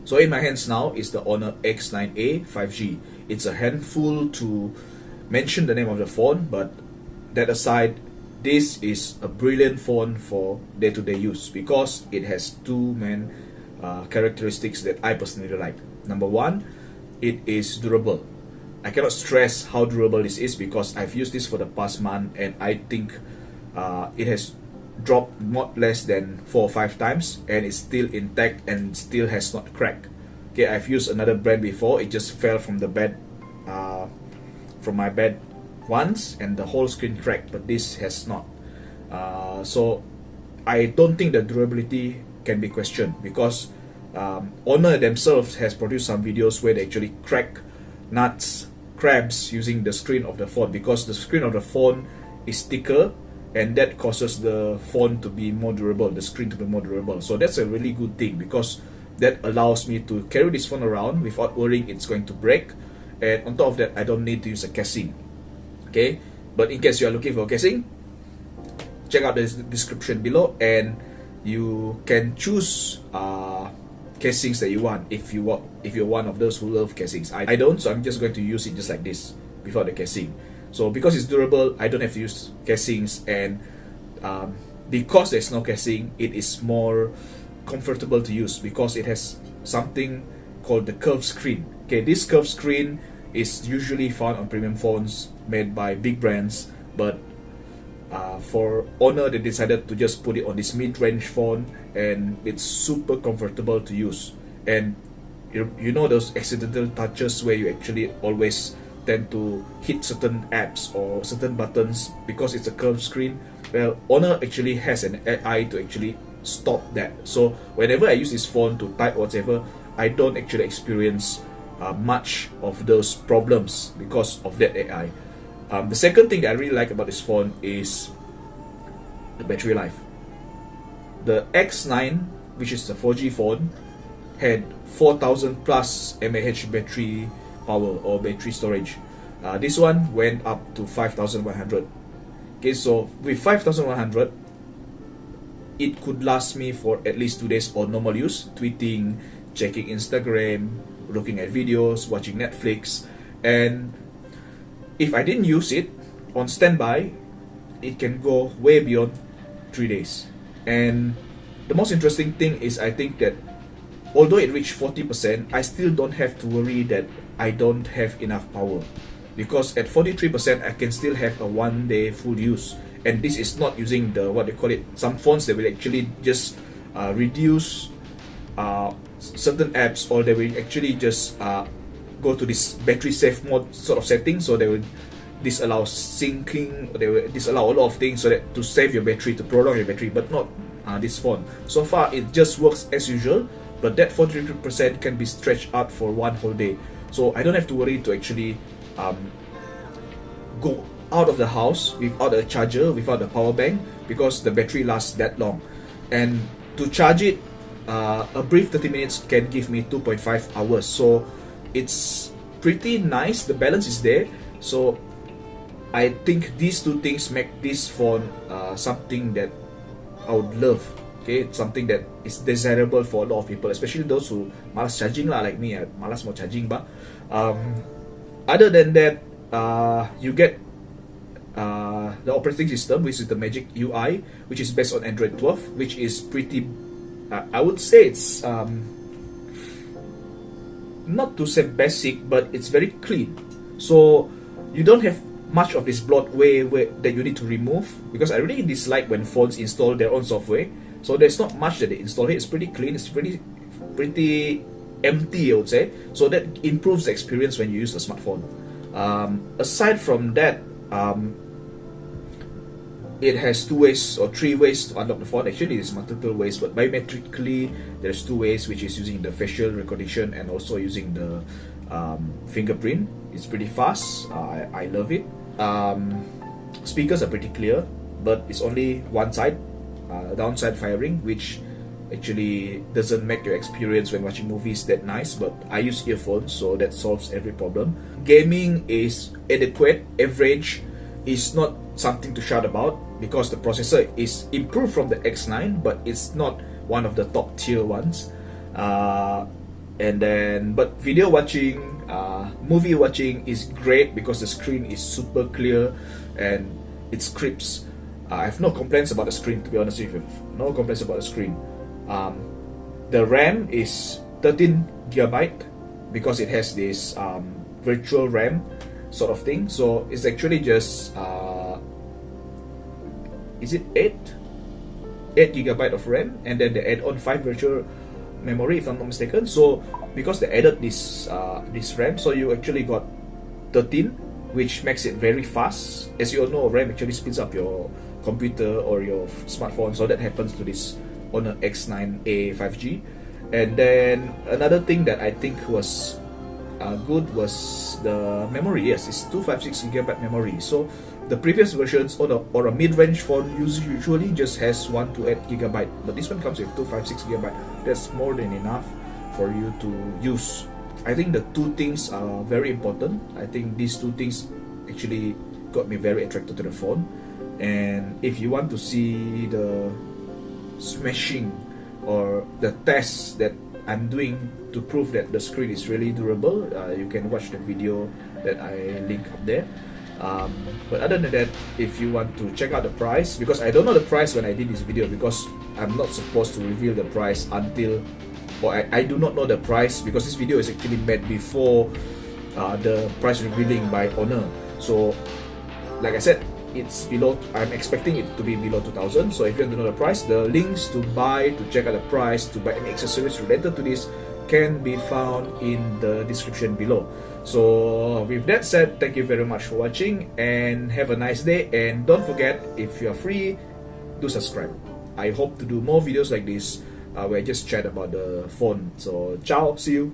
So in my hands now is the HONOR X9a 5G. It's a handful to mention the name of the phone, but that aside, this is a brilliant phone for day-to-day use because it has two main characteristics that I personally like. Number one, it is durable. I cannot stress how durable this is because I've used this for the past month, and I think it has dropped not less than 4 or 5 times and it's still intact and still has not cracked. Okay, I've used another brand before, it just fell from the bed, from my bed once, and the whole screen cracked, but this has not. So I don't think the durability can be questioned because HONOR themselves has produced some videos where they actually crack nuts, crabs using the screen of the phone because the screen of the phone is thicker, and that causes the phone to be more durable, the screen to be more durable. So that's a really good thing because that allows me to carry this phone around without worrying it's going to break, and on top of that, I don't need to use a casing. Okay, but in case you are looking for a casing, check out the description below and you can choose casings that you want if you're one of those who love casings. I don't, so I'm just going to use it just like this without the casing. So because it's durable, I don't have to use casings, and because there's no casing, it is more comfortable to use because it has something called the curved screen. Okay, this curved screen is usually found on premium phones made by big brands, but for HONOR, they decided to just put it on this mid-range phone, and it's super comfortable to use. And you know those accidental touches where you actually always tend to hit certain apps or certain buttons because it's a curved screen. Well, HONOR actually has an AI to actually stop that. So whenever I use this phone to type whatever, I don't actually experience much of those problems because of that AI. The second thing that I really like about this phone is the battery life. The X9, which is the 4G phone, had 4000 plus mAh battery power or battery storage. This one went up to 5100. Okay, so with 5100, it could last me for at least 2 days on normal use, tweeting, checking Instagram, looking at videos, watching Netflix. And if I didn't use it on standby, it can go way beyond 3 days. And the most interesting thing is, I think that although it reached 40%, I still don't have to worry that I don't have enough power, because at 43% I can still have a 1 day full use. And this is not using the, what they call it, some phones that will actually just reduce certain apps, or they will actually just go to this battery safe mode sort of setting, so they will disallow syncing, they will disallow a lot of things so that to save your battery, to prolong your battery, but not this phone. So far it just works as usual, but that 43% can be stretched out for 1 whole day. So I don't have to worry to actually go out of the house without a charger, without a power bank, because the battery lasts that long. And to charge it, a brief 30 minutes can give me 2.5 hours. So it's pretty nice, the balance is there. So I think these two things make this phone something that I would love. Okay, something that is desirable for a lot of people, especially those who malas charging lah, like me. Malas mau charging ba. Other than that, you get the operating system, which is the Magic UI, which is based on Android 12, which is pretty, I would say it's not to say basic, but it's very clean. So you don't have much of this bloatware that you need to remove, because I really dislike when phones install their own software. So there's not much that they install here. It's pretty clean, it's pretty empty, I would say. So that improves the experience when you use the smartphone. Aside from that, it has 2 ways or 3 ways to unlock the phone. Actually, it's multiple ways, but biometrically, there's 2 ways, which is using the facial recognition and also using the fingerprint. It's pretty fast. I love it. Speakers are pretty clear, but it's only one side, downside firing, which actually doesn't make your experience when watching movies that nice, but I use earphones, so that solves every problem. Gaming is adequate, average, is not something to shout about, because the processor is improved from the X9, but it's not one of the top tier ones. And then, but video watching, movie watching is great because the screen is super clear and it's crisp. I have no complaints about the screen, to be honest with you. No complaints about the screen. The RAM is 13 GB because it has this virtual RAM sort of thing. So it's actually just is it 8 GB of RAM, and then they add on 5 virtual memory if I'm not mistaken. So because they added this RAM, so you actually got 13, which makes it very fast. As you all know, RAM actually speeds up your computer or your smartphone, so that happens to this HONOR X9a 5G. And then another thing that I think was good was the memory. Yes, it's 256 GB memory. So the previous versions or a mid-range phone usually just has 1 to 8 GB, but this one comes with 256 GB. That's more than enough for you to use. I think the two things are very important. I think these two things actually got me very attracted to the phone. And if you want to see the smashing or the tests that I'm doing to prove that the screen is really durable, you can watch the video that I link up there. But other than that, if you want to check out the price, because I don't know the price when I did this video, because I'm not supposed to reveal the price until, or I do not know the price because this video is actually made before the price revealing by HONOR. So like I said, it's below, I'm expecting it to be below 2,000. So if you want to know the price, the links to buy, to check out the price, to buy any accessories related to this can be found in the description below. So with that said, thank you very much for watching and have a nice day. And don't forget, if you are free, do subscribe. I hope to do more videos like this where I just chat about the phone. So ciao, see you.